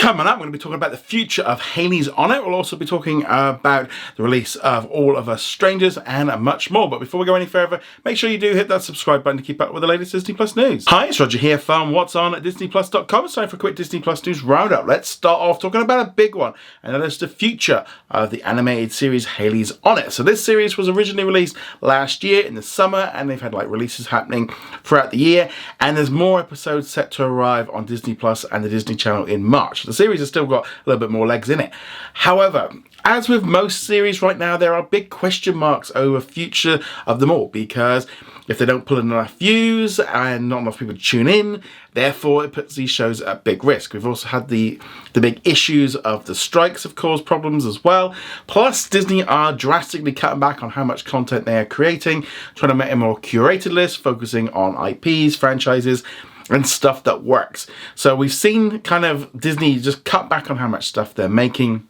Coming up, we're going to be talking about the future of Hailey's On It. We'll also be talking about the release of All of Us Strangers and much more. But before we go any further, make sure you do hit that subscribe button to keep up with the latest Disney Plus news. Hi, it's Roger here from What's On at DisneyPlus.com. It's time for a quick Disney Plus news roundup. Let's start off talking about a big one, and that is the future of the animated series Hailey's On It. So this series was originally released last year in the summer, and they've had releases happening throughout the year, and there's more episodes set to arrive on Disney Plus and the Disney Channel in March. The series has still got a little bit more legs in it. However, as with most series right now, there are big question marks over future of them all, because if they don't pull in enough views and not enough people tune in, therefore it puts these shows at big risk. We've also had the big issues of the strikes have caused problems as well. Plus, Disney are drastically cutting back on how much content they are creating, trying to make a more curated list, focusing on IPs, franchises, and stuff that works. So we've seen kind of Disney just cut back on how much stuff they're making,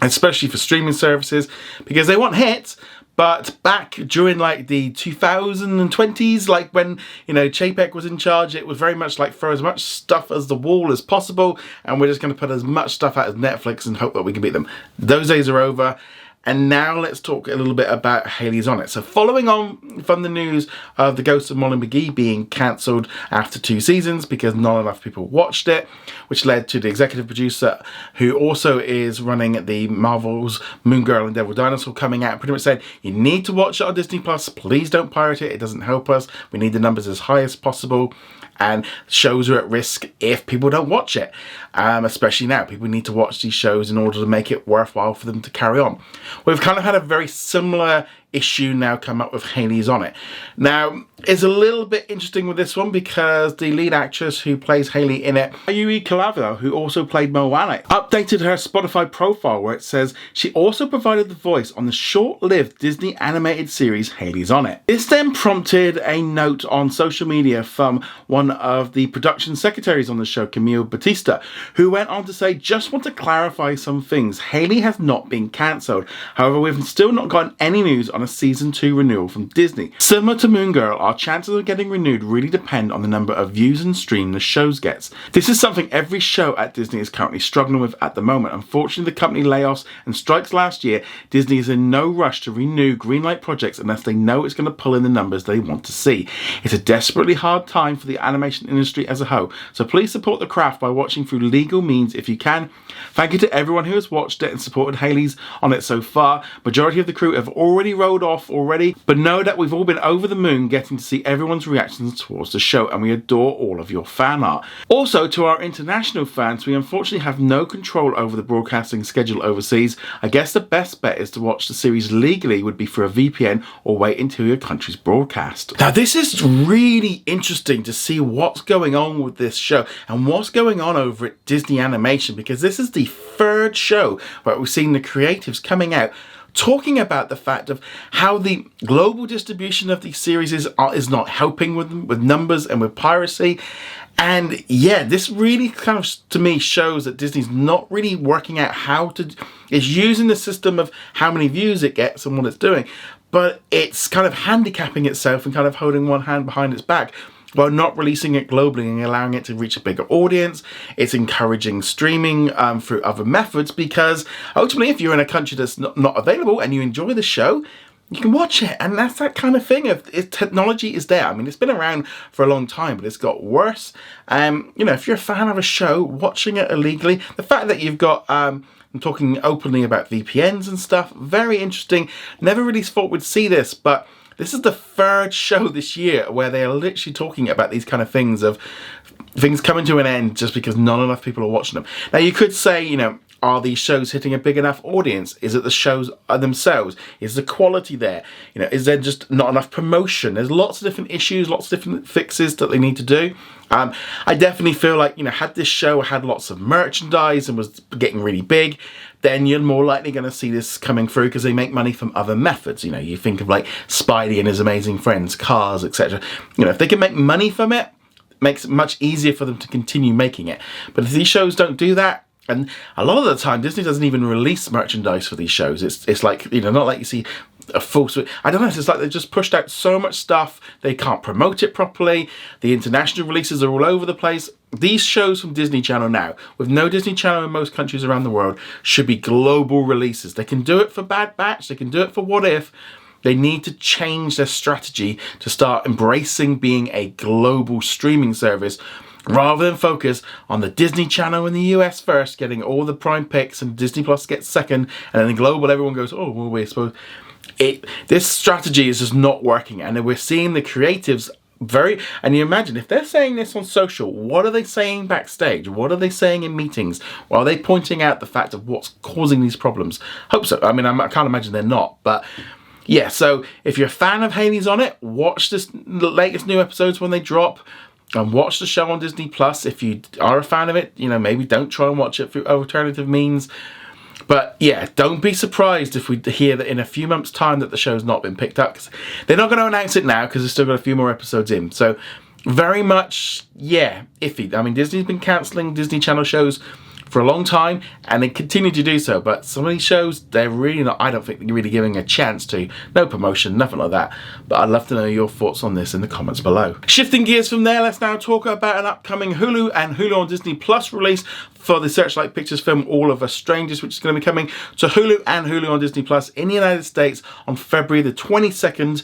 especially for streaming services, because they want hits. But back during the 2020s, when Chapek was in charge, it was very much throw as much stuff as the wall as possible, and we're just going to put as much stuff out as Netflix and hope that we can beat them. Those days are over. And now let's talk a little bit about Hailey's On It. So following on from the news of The Ghost of Molly McGee being cancelled after 2 seasons because not enough people watched it, which led to the executive producer, who also is running the Marvel's Moon Girl and Devil Dinosaur, coming out and pretty much saying, you need to watch it on Disney Plus, please don't pirate it, it doesn't help us, we need the numbers as high as possible. And shows are at risk if people don't watch it. Especially now, people need to watch these shows in order to make it worthwhile for them to carry on. We've kind of had a very similar issue now come up with Hailey's On It. Now, it's a little bit interesting with this one because the lead actress who plays Hailey in it, Yui Kalavio, who also played Moana, updated her Spotify profile where it says she also provided the voice on the short-lived Disney animated series Hailey's On It. This then prompted a note on social media from one of the production secretaries on the show, Camille Batista, who went on to say, just want to clarify some things. Hailey has not been cancelled. However, we've still not gotten any news on a season 2 renewal from Disney. Similar to Moon Girl, our chances of getting renewed really depend on the number of views and streams the shows gets. This is something every show at Disney is currently struggling with at the moment. Unfortunately, the company layoffs and strikes last year, Disney is in no rush to renew greenlight projects unless they know it's going to pull in the numbers they want to see. It's a desperately hard time for the animation industry as a whole, so please support the craft by watching through legal means if you can. Thank you to everyone who has watched it and supported Hailey's On It so far. Majority of the crew have already rolled off already, but know that we've all been over the moon getting to see everyone's reactions towards the show, and we adore all of your fan art. Also, to our international fans, we unfortunately have no control over the broadcasting schedule overseas. I guess the best bet is to watch the series legally would be through a VPN or wait until your country's broadcast. Now, this is really interesting to see what's going on with this show and what's going on over at Disney Animation, because this is the 3rd show where we've seen the creatives coming out talking about the fact of how the global distribution of these series is not helping with them, with numbers and with piracy. And yeah, this really kind of, to me, shows that Disney's not really working out how to, it's using the system of how many views it gets and what it's doing, but it's kind of handicapping itself and kind of holding one hand behind its back while not releasing it globally and allowing it to reach a bigger audience. It's encouraging streaming through other methods, because ultimately, if you're in a country that's not available and you enjoy the show, you can watch it. And that's that kind of thing of technology is there. I mean, it's been around for a long time, but it's got worse. If you're a fan of a show, watching it illegally, the fact that you've got I'm talking openly about VPNs and stuff, very interesting. Never really thought we'd see this, but this is the 3rd show this year where they are literally talking about these kind of things of things coming to an end just because not enough people are watching them. Now, you could say, are these shows hitting a big enough audience? Is it the shows themselves? Is the quality there? Is there just not enough promotion? There's lots of different issues, lots of different fixes that they need to do. I definitely feel like, had this show had lots of merchandise and was getting really big, then you're more likely going to see this coming through because they make money from other methods. You think of Spidey and His Amazing Friends, Cars, etc. If they can make money from it, it makes it much easier for them to continue making it. But if these shows don't do that, and a lot of the time Disney doesn't even release merchandise for these shows. It's not like you see a full suite. I don't know, it's like they've just pushed out so much stuff, they can't promote it properly. The international releases are all over the place. These shows from Disney Channel now, with no Disney Channel in most countries around the world, should be global releases. They can do it for Bad Batch, they can do it for What If. They need to change their strategy to start embracing being a global streaming service, rather than focus on the Disney Channel in the US first, getting all the prime picks, and Disney Plus gets second, and then in global everyone goes, oh, well, we're supposed... This strategy is just not working, and we're seeing the creatives and you imagine, if they're saying this on social, what are they saying backstage? What are they saying in meetings? Well, are they pointing out the fact of what's causing these problems? Hope so. I mean, I can't imagine they're not, but... yeah, so if you're a fan of Hailey's on It, watch the latest new episodes when they drop, and watch the show on Disney Plus. If you are a fan of it, you know, maybe don't try and watch it through alternative means. But yeah, don't be surprised if we hear that in a few months' time that the show's not been picked up, because they're not going to announce it now because they've still got a few more episodes in. So very much, yeah, iffy. I mean, Disney's been cancelling Disney Channel shows for a long time, and they continue to do so, but some of these shows, they're really not, I don't think they're really giving a chance to. No promotion, nothing like that. But I'd love to know your thoughts on this in the comments below. Shifting gears from there, let's now talk about an upcoming Hulu and Hulu on Disney Plus release for the Searchlight Pictures film All of Us Strangers, which is going to be coming to Hulu and Hulu on Disney Plus in the United States on February the 22nd.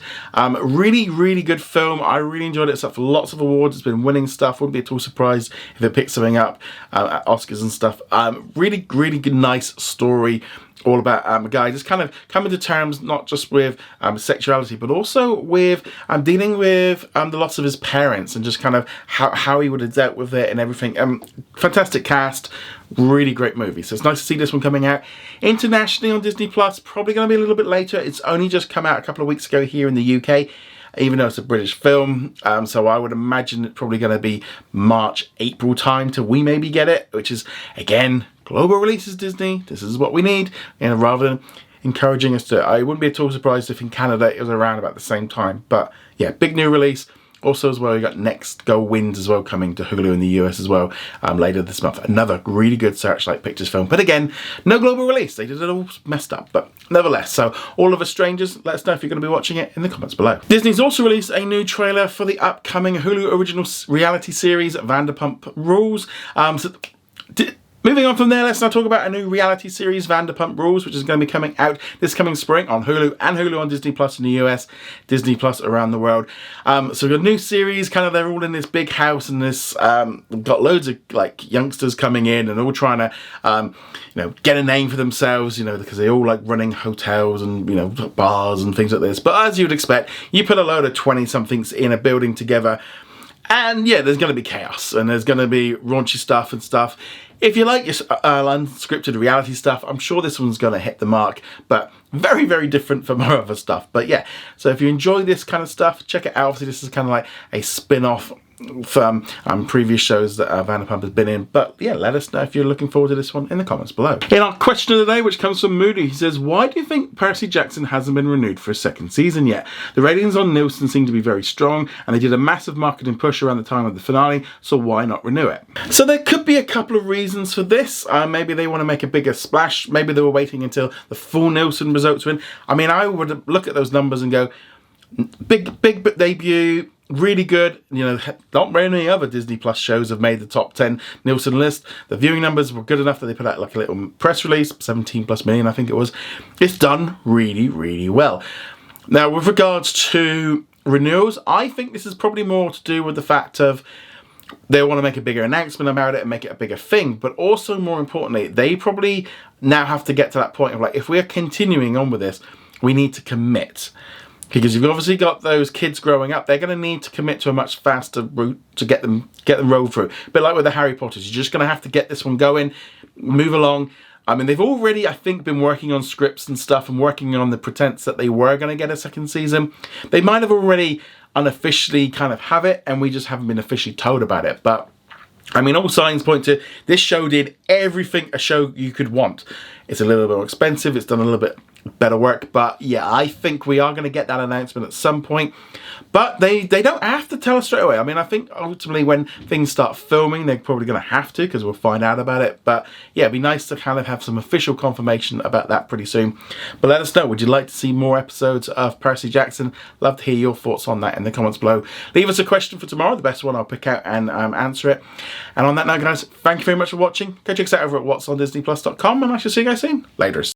Really, really good film. I really enjoyed it. It's up for lots of awards. It's been winning stuff. Wouldn't be at all surprised if it picks something up at Oscars and stuff. Really, really good, nice story. All about a guy just kind of coming to terms not just with sexuality, but also with dealing with the loss of his parents, and just kind of how he would have dealt with it and everything. Fantastic cast, really great movie. So it's nice to see this one coming out internationally on Disney Plus. Probably going to be a little bit later. It's only just come out a couple of weeks ago here in the UK, even though it's a British film. So I would imagine it's probably going to be March, April time till we maybe get it, which is, again, global releases, Disney. This is what we need. And rather than encouraging us to, I wouldn't be at all surprised if in Canada it was around about the same time. But yeah, big new release. Also as well, you got Next Go Winds as well coming to Hulu in the US as well later this month. Another really good Searchlight Pictures film. But again, no global release. They did it all messed up. But nevertheless, so All of Us Strangers, let us know if you're going to be watching it in the comments below. Disney's also released a new trailer for the upcoming Hulu original reality series Vanderpump Rules. Moving on from there, let's now talk about a new reality series, Vanderpump Rules, which is going to be coming out this coming spring on Hulu and Hulu on Disney Plus in the US, Disney Plus around the world. So we've got a new series, kind of they're all in this big house, and this we've got loads of like youngsters coming in and all trying to you know, get a name for themselves, you know, because they're all like running hotels and, you know, bars and things like this. But as you'd expect, you put a load of 20-somethings in a building together, and yeah, there's going to be chaos, and there's going to be raunchy stuff and stuff. If you like your unscripted reality stuff, I'm sure this one's going to hit the mark, but very, very different from our other stuff. But yeah, so if you enjoy this kind of stuff, check it out. Obviously, this is kind of like a spin-off from previous shows that Vanderpump has been in. But yeah, let us know if you're looking forward to this one in the comments below. In our question of the day, which comes from Moody, he says, why do you think Percy Jackson hasn't been renewed for a second season yet? The ratings on Nielsen seem to be very strong, and they did a massive marketing push around the time of the finale, so why not renew it? So there could be a couple of reasons for this. Maybe they want to make a bigger splash. Maybe they were waiting until the full Nielsen results were in. I mean, I would look at those numbers and go, big debut, really good. You know, not many other Disney Plus shows have made the top 10 Nielsen list. The viewing numbers were good enough that they put out like a little press release, 17+ million, I think it was. It's done really, really well. Now, with regards to renewals, I think this is probably more to do with the fact of they want to make a bigger announcement about it and make it a bigger thing. But also, more importantly, they probably now have to get to that point of like, if we're continuing on with this, we need to commit. Because you've obviously got those kids growing up, they're going to need to commit to a much faster route to get them rolled through. A bit like with the Harry Potters, you're just going to have to get this one going, move along. I mean, they've already, I think, been working on scripts and stuff and working on the pretense that they were going to get a second season. They might have already unofficially kind of have it, and we just haven't been officially told about it. But I mean, all signs point to this show did everything a show you could want. It's a little bit more expensive. It's done a little bit better work. But yeah, I think we are going to get that announcement at some point. But they don't have to tell us straight away. I mean, I think ultimately when things start filming, they're probably going to have to, because we'll find out about it. But yeah, it'd be nice to kind of have some official confirmation about that pretty soon. But let us know, would you like to see more episodes of Percy Jackson? Love to hear your thoughts on that in the comments below. Leave us a question for tomorrow, the best one I'll pick out and answer it. And on that note, guys, thank you very much for watching. Go check us out over at whatsondisneyplus.com, and I shall see you guys soon. Laters.